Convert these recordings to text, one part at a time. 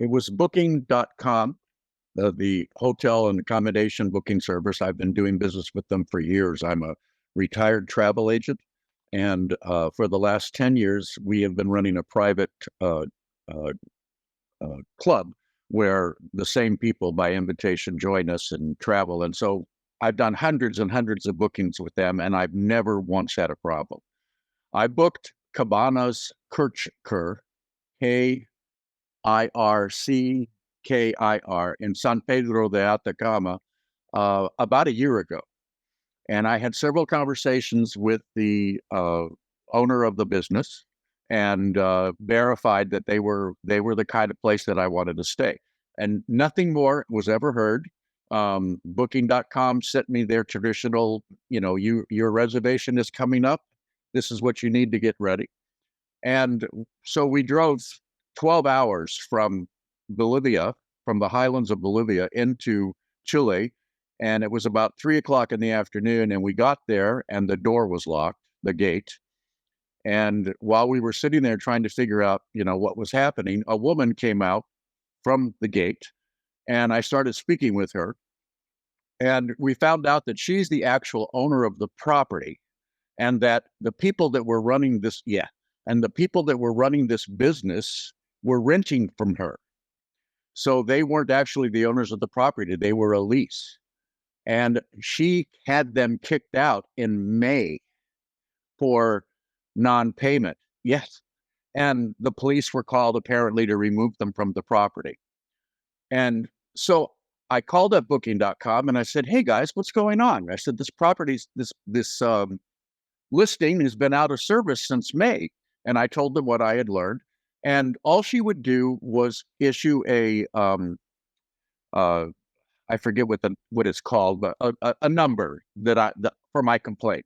It was Booking.com, the hotel and accommodation booking service. I've been doing business with them for years. I'm a retired travel agent. And for the last 10 years, we have been running a private uh, club where the same people by invitation join us and travel. And so I've done hundreds and hundreds of bookings with them, and I've never once had a problem. I booked Cabanas Kirchker, Kirckir, in San Pedro de Atacama about a year ago. And I had several conversations with the owner of the business and verified that they were the kind of place that I wanted to stay. And nothing more was ever heard. Booking.com sent me their traditional, your reservation is coming up. This is what you need to get ready. And so we drove 12 hours from Bolivia, from the highlands of Bolivia into Chile. And it was about 3 o'clock in the afternoon. And we got there and the door was locked, the gate. And while we were sitting there trying to figure out, what was happening, a woman came out from the gate and I started speaking with her. And we found out that she's the actual owner of the property and that the people that were running this, business were renting from her. So they weren't actually the owners of the property. They were a lease. And she had them kicked out in May for non-payment. Yes. And the police were called apparently to remove them from the property. And so I called up Booking.com and I said, "Hey guys, what's going on?" I said, this listing has been out of service since May. And I told them what I had learned. And all she would do was issue a, I forget what it's called, but a number for my complaint.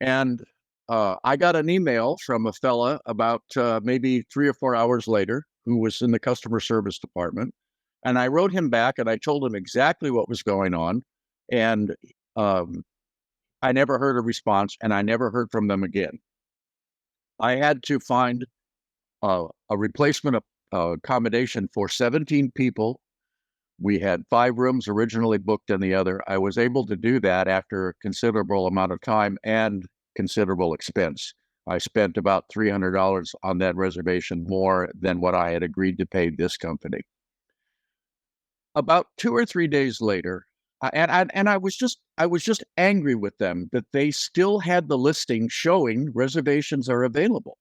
And I got an email from a fella about maybe 3 or 4 hours later who was in the customer service department. And I wrote him back and I told him exactly what was going on. And I never heard a response and I never heard from them again. I had to find a replacement accommodation for 17 people. We had 5 rooms originally booked in the other. I was able to do that after a considerable amount of time and considerable expense. I spent about $300 on that reservation more than what I had agreed to pay this company. About 2 or 3 days later, I was just angry with them that they still had the listing showing reservations are available.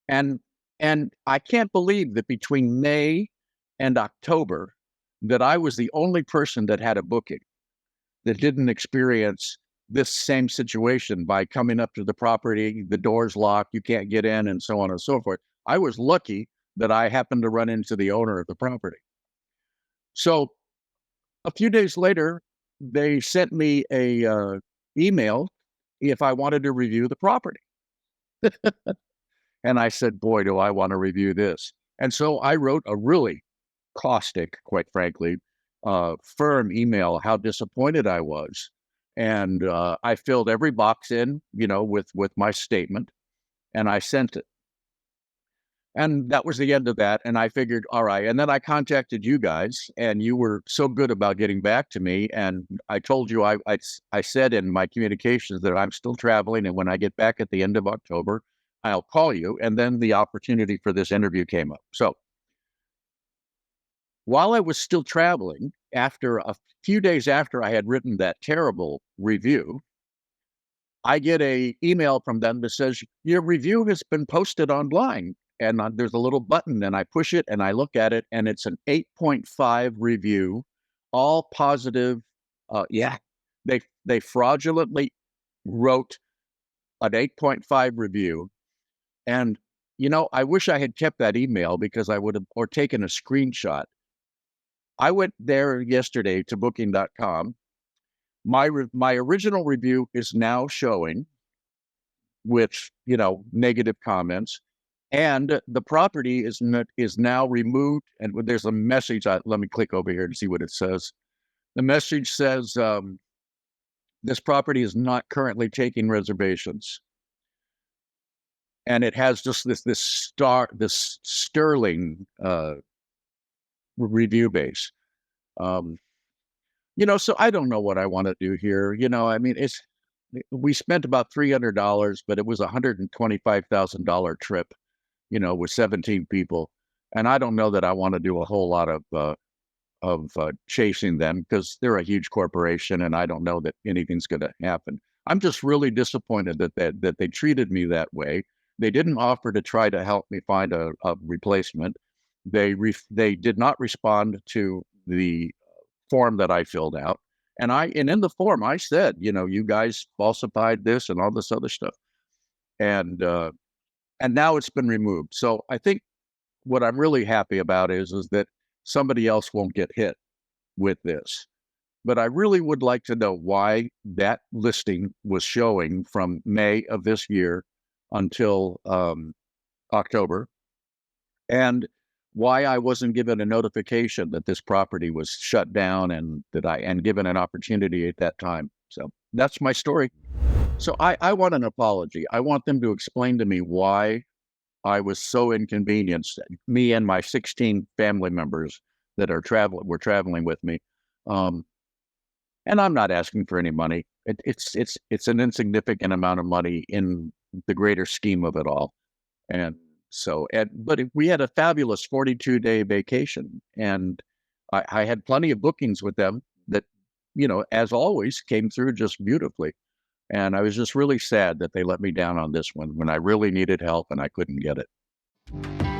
And I can't believe that between May and October that I was the only person that had a booking that didn't experience this same situation by coming up to the property, the door's locked, you can't get in, and so on and so forth. I was lucky that I happened to run into the owner of the property. So a few days later, they sent me a email if I wanted to review the property. And I said, boy, do I want to review this. And so I wrote a really caustic, quite frankly, firm email, how disappointed I was. And I filled every box in, with my statement, and I sent it. And that was the end of that. And I figured, all right. And then I contacted you guys, and you were so good about getting back to me. And I told you, I said in my communications that I'm still traveling. And when I get back at the end of October, I'll call you. And then the opportunity for this interview came up. So while I was still traveling, after a few days after I had written that terrible review, I get an email from them that says, your review has been posted online. And there's a little button and I push it and I look at it and it's an 8.5 review, all positive. They fraudulently wrote an 8.5 review. And, I wish I had kept that email because I would have, or taken a screenshot. I went there yesterday to Booking.com. My original review is now showing with, negative comments. And the property is now removed. And there's a message. Let me click over here and see what it says. The message says, this property is not currently taking reservations. And it has just this sterling review base. Um, so I don't know what I want to do here. I mean, we spent about $300, but it was $125,000 trip, with 17 people. And I don't know that I want to do a whole lot of chasing them because they're a huge corporation, and I don't know that anything's going to happen. I'm just really disappointed that they treated me that way. They didn't offer to try to help me find a replacement. They did not respond to the form that I filled out. And in the form I said, you guys falsified this and all this other stuff. And now it's been removed. So I think what I'm really happy about is that somebody else won't get hit with this. But I really would like to know why that listing was showing from May of this year until October, and why I wasn't given a notification that this property was shut down and given an opportunity at that time. So that's my story. So I want an apology. I want them to explain to me why I was so inconvenienced, me and my 16 family members that were traveling with me. Um, and I'm not asking for any money. It's an insignificant amount of money in the greater scheme of it all. And but we had a fabulous 42-day vacation, and I had plenty of bookings with them that, as always, came through just beautifully. And I was just really sad that they let me down on this one when I really needed help and I couldn't get it.